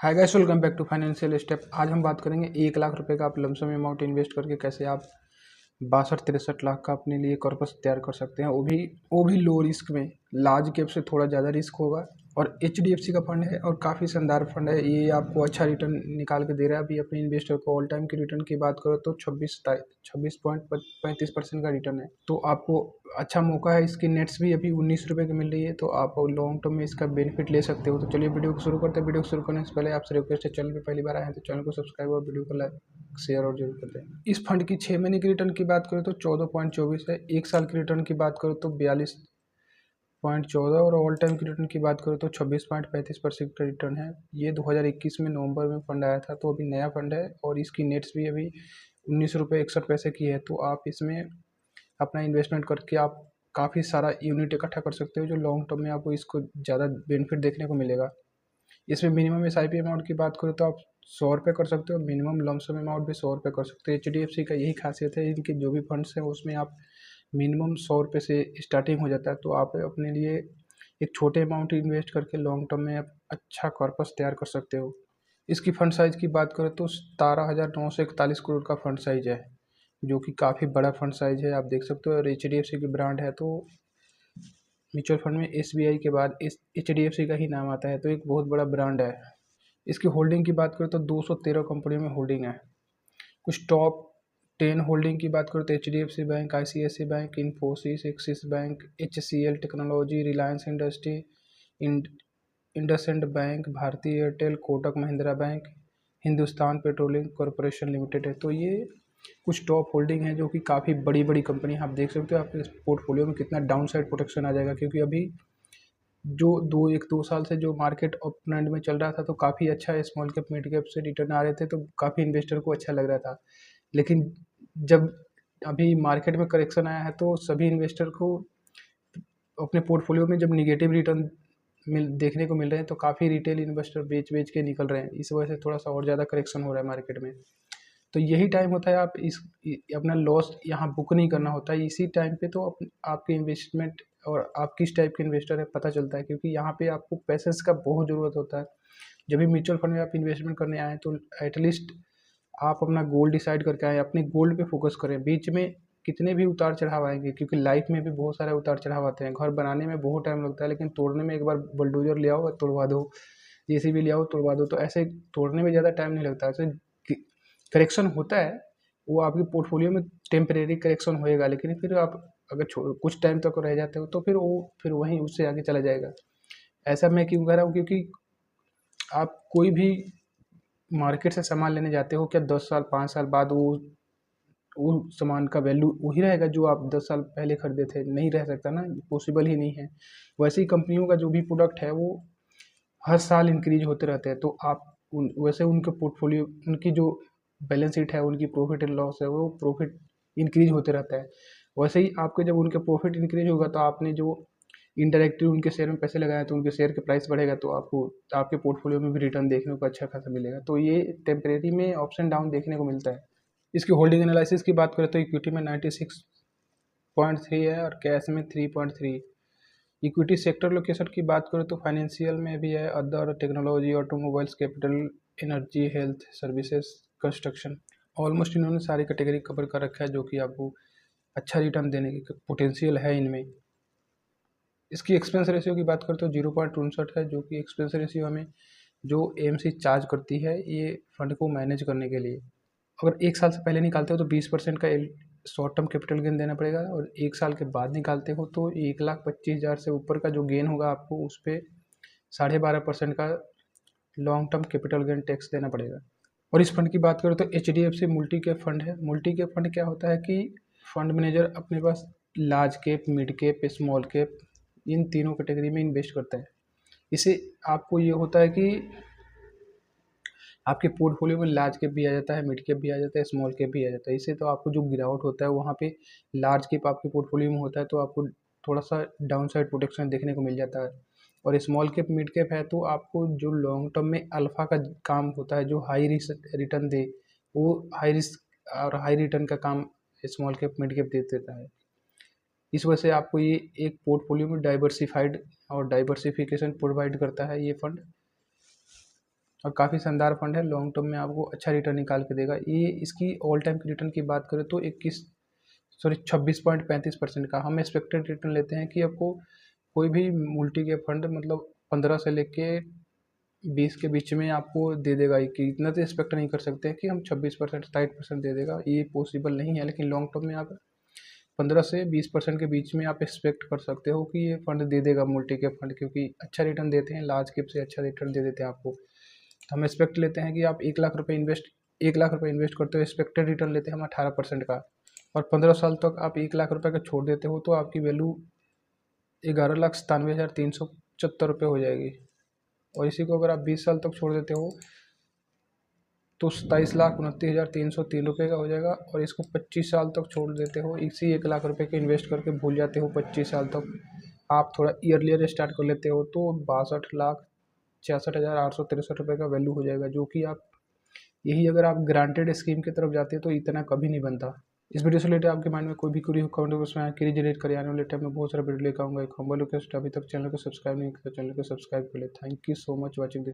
Hi guys, welcome back to financial step. आज हम बात करेंगे 1 लाख रुपए का आप लमसम अमाउंट इन्वेस्ट करके कैसे आप 62-63 लाख का अपने लिए कॉर्पस तैयार कर सकते हैं, वो भी लो रिस्क में। लार्ज कैप से थोड़ा ज़्यादा रिस्क होगा और HDFC का फंड है और काफ़ी शानदार फंड है। ये आपको अच्छा रिटर्न निकाल के दे रहा है। अभी अपने इन्वेस्टर को ऑल टाइम की रिटर्न की बात करो तो 26.35% का रिटर्न है। तो आपको अच्छा मौका है। इसकी नेट्स भी अभी 19 रुपये की मिल रही है, तो आप लॉन्ग टर्म में इसका बेनिफिट ले सकते हो। तो चलिए वीडियो को शुरू करते हैं। वीडियो को शुरू करने से पहले आपसे रिक्वेस्ट है, चैनल पर पहली बार आए हैं तो चैनल को सब्सक्राइब और वीडियो को लाइक शेयर और जरूर करते हैं। इस फंड की 6 महीने की रिटर्न की बात करें तो 14.24 है। 1 साल की रिटर्न की बात करो तो 42.14 और ऑल टाइम की रिटर्न की बात करो तो 26.35% का रिटर्न है। ये 2021 में नवंबर में फंड आया था, तो अभी नया फंड है और इसकी नेट्स भी अभी 19 रुपये 61 पैसे की है। तो आप इसमें अपना इन्वेस्टमेंट करके आप काफ़ी सारा यूनिट इकट्ठा कर सकते हो, जो लॉन्ग टर्म में आपको इसको ज़्यादा बेनिफिट देखने को मिलेगा। इसमें मिनिमम SIP अमाउंट की बात करो तो आप 100 रुपये कर सकते हो, मिनिमम लमसम अमाउंट भी 100 रुपये कर सकते हो। HDFC का यही खासियत है, इनके जो भी फंड्स हैं उसमें आप मिनिमम 100 रुपये से स्टार्टिंग हो जाता है। तो आप अपने लिए एक छोटे अमाउंट इन्वेस्ट करके लॉन्ग टर्म में आप अच्छा कॉर्पस तैयार कर सकते हो। इसकी फंड साइज़ की बात करें तो 17,941 करोड़ का फंड साइज है, जो कि काफ़ी बड़ा फंड साइज है, आप देख सकते हो। और HDFC की ब्रांड है, तो म्यूचुअल फंड में SBI के बाद HDFC का ही नाम आता है, तो एक बहुत बड़ा ब्रांड है। इसकी होल्डिंग की बात करें तो 213 कंपनियों में होल्डिंग है। कुछ टॉप 10 होल्डिंग की बात करें तो HDFC bank, ICICI bank, Infosys, Axis bank, HCL technology, Reliance industry, IndusInd bank, Bharti Airtel, Kotak Mahindra bank, Hindustan petroleum corporation limited है। तो ये कुछ टॉप होल्डिंग है, जो कि काफ़ी बड़ी बड़ी कंपनी है। आप देख सकते हो आपके पोर्टफोलियो में कितना डाउन साइड प्रोटेक्शन आ जाएगा, क्योंकि अभी जो 2 साल से जो मार्केट अप ट्रेंड में चल रहा था, तो काफ़ी अच्छा स्मॉल कैप मिड कैप से रिटर्न आ रहे थे, तो काफ़ी इन्वेस्टर को अच्छा लग रहा था। लेकिन जब अभी मार्केट में करेक्शन आया है, तो सभी इन्वेस्टर को अपने पोर्टफोलियो में जब निगेटिव रिटर्न देखने को मिल रहे हैं, तो काफ़ी रिटेल इन्वेस्टर बेच बेच के निकल रहे हैं। इस वजह से थोड़ा सा और ज़्यादा करेक्शन हो रहा है मार्केट में। तो यही टाइम होता है, आप अपना लॉस यहाँ बुक नहीं करना होता है। इसी टाइम पे तो आपके इन्वेस्टमेंट और आप किस टाइप के इन्वेस्टर है पता चलता है, क्योंकि यहाँ पे आपको पैसेंस का बहुत ज़रूरत होता है। जब भी म्यूचुअल फंड में आप इन्वेस्टमेंट करने आए, तो एटलीस्ट आप अपना गोल डिसाइड करके आए, अपने गोल पे फोकस करें। बीच में कितने भी उतार चढ़ाव आएंगे, क्योंकि लाइफ में भी बहुत सारे उतार चढ़ाव आते हैं। घर बनाने में बहुत टाइम लगता है, लेकिन तोड़ने में एक बार बुलडोजर ले आओ तोड़वा दो, JCB ले आओ तोड़वा दो। तो ऐसे तोड़ने में ज़्यादा टाइम नहीं लगता। ऐसे करेक्शन होता है, वो आपके पोर्टफोलियो में टेम्परेरी करेक्शन होएगा, लेकिन फिर आप अगर कुछ टाइम तक रह जाते हो, तो फिर वहीं उससे आगे चला जाएगा। ऐसा मैं क्यों कह रहा हूँ, क्योंकि आप कोई भी मार्केट से सामान लेने जाते हो, क्या 10 साल 5 साल बाद वो सामान का वैल्यू वही रहेगा जो आप 10 साल पहले खरीदे थे? नहीं रह सकता ना, पॉसिबल ही नहीं है। वैसे ही कंपनियों का जो भी प्रोडक्ट है, वो हर साल इंक्रीज होते रहते हैं। तो आप वैसे उनके पोर्टफोलियो, उनकी जो बैलेंस शीट है, उनकी प्रॉफिट एंड लॉस है, वो प्रॉफिट इंक्रीज होते रहता है। वैसे ही आपके जब उनके प्रॉफिट इंक्रीज होगा, तो आपने जो इनडायरेक्टली उनके शेयर में पैसे लगाए, तो उनके शेयर के प्राइस बढ़ेगा, तो आपको आपके पोर्टफोलियो में भी रिटर्न देखने को अच्छा खासा मिलेगा। तो ये टेम्परेरी में ऑप्स एंड डाउन देखने को मिलता है। इसकी होल्डिंग एनालिसिस की बात करें तो इक्विटी में 96.3 है और कैश में 3.3। इक्विटी सेक्टर लोकेशन की बात करें तो फाइनेंशियल में भी है, other, technology, automobiles, capital, energy, health services, construction. Almost इन्होंने सारी कैटेगरी कवर कर रखा है, जो कि आपको अच्छा रिटर्न देने की पोटेंशियल है इनमें। इसकी एक्सपेंस रेशियो की बात करें तो 0.59 है, जो कि एक्सपेंस रेशियो हमें जो AMC चार्ज करती है ये फंड को मैनेज करने के लिए। अगर 1 साल से पहले निकालते हो तो 20% का शॉर्ट टर्म कैपिटल गेन देना पड़ेगा, और 1 साल के बाद निकालते हो तो 1,25,000 से ऊपर का जो गेन होगा, आपको उस पर 12.5% का long term capital gain tax देना पड़ेगा। और इस फंड की बात करें तो HDFC मल्टी कैप फंड है। मल्टी कैप फंड क्या होता है कि फंड मैनेजर अपने पास large cap, mid cap, small cap, इन तीनों कैटेगरी में इन्वेस्ट करता है। इससे आपको ये होता है कि आपके पोर्टफोलियो में लार्ज कैप भी आ जाता है, मिड कैप भी आ जाता है, स्मॉल कैप भी आ जाता है। इससे तो आपको जो गिरावट होता है, वहाँ पे लार्ज कैप आपके पोर्टफोलियो में होता है, तो आपको थोड़ा सा डाउन साइड प्रोटेक्शन देखने को मिल जाता है। और स्मॉल कैप, मिड कैप है, तो आपको जो लॉन्ग टर्म में अल्फा का काम होता है, जो हाई रिस्क रिटर्न दे, वो हाई रिस्क और हाई रिटर्न का काम स्मॉल कैप, मिड कैप दे देता है। इस वजह से आपको ये एक पोर्टफोलियो में डाइवर्सिफाइड और डाइवर्सिफिकेशन प्रोवाइड करता है ये फंड। और काफ़ी शानदार फंड है, लॉन्ग टर्म में आपको अच्छा रिटर्न निकाल के देगा। ये इसकी ऑल टाइम की रिटर्न की बात करें तो 26.35% का हम एक्सपेक्टेड रिटर्न लेते हैं कि आपको कोई भी मल्टी कैप फंड मतलब 15 से लेके 20 के बीच में आपको दे देगा। कि इतना तो एक्सपेक्ट नहीं कर सकते हैं कि हम 26% 27% दे देगा, ये पॉसिबल नहीं है। लेकिन लॉन्ग टर्म में आप 15 से 20% के बीच में आप एक्सपेक्ट कर सकते हो कि ये फंड दे देगा मल्टी कैप फंड, क्योंकि अच्छा रिटर्न देते हैं, लार्ज कैप से अच्छा रिटर्न दे देते हैं आपको। तो हम एक्सपेक्ट लेते हैं कि आप 1 लाख रुपये इन्वेस्ट करते हो, एक्सपेक्टेड रिटर्न लेते हैं हम 18% का, और 15 साल तक आप 1 लाख रुपये का छोड़ देते हो तो आपकी वैल्यू 11,97,375 रुपये हो जाएगी। और इसी को अगर आप 20 साल तक छोड़ देते हो तो 27,29,303 रुपये का हो जाएगा। और इसको 25 साल तक छोड़ देते हो, इसी 1 लाख रुपये के इन्वेस्ट करके भूल जाते हो 25 साल तक, आप थोड़ा ईयरलियर स्टार्ट कर लेते हो तो 62,66,863 रुपये का वैल्यू हो जाएगा। जो कि आप यही अगर आप ग्रांटेड स्कीम की तरफ जाते हैं तो इतना कभी नहीं बनता। इस वीडियो से रिलेटेड आपके माइंड में कोई भी क्वेरी हो कमेंट बॉक्स में क्वेरी जनरेट करिए। आने वाले टाइम में बहुत सारा वीडियो लेकर आऊँगा। एक हम्बल रिक्वेस्ट, अभी तक चैनल को सब्सक्राइब नहीं किया तो चैनल को सब्सक्राइब कर ले। Thank you so much watching this.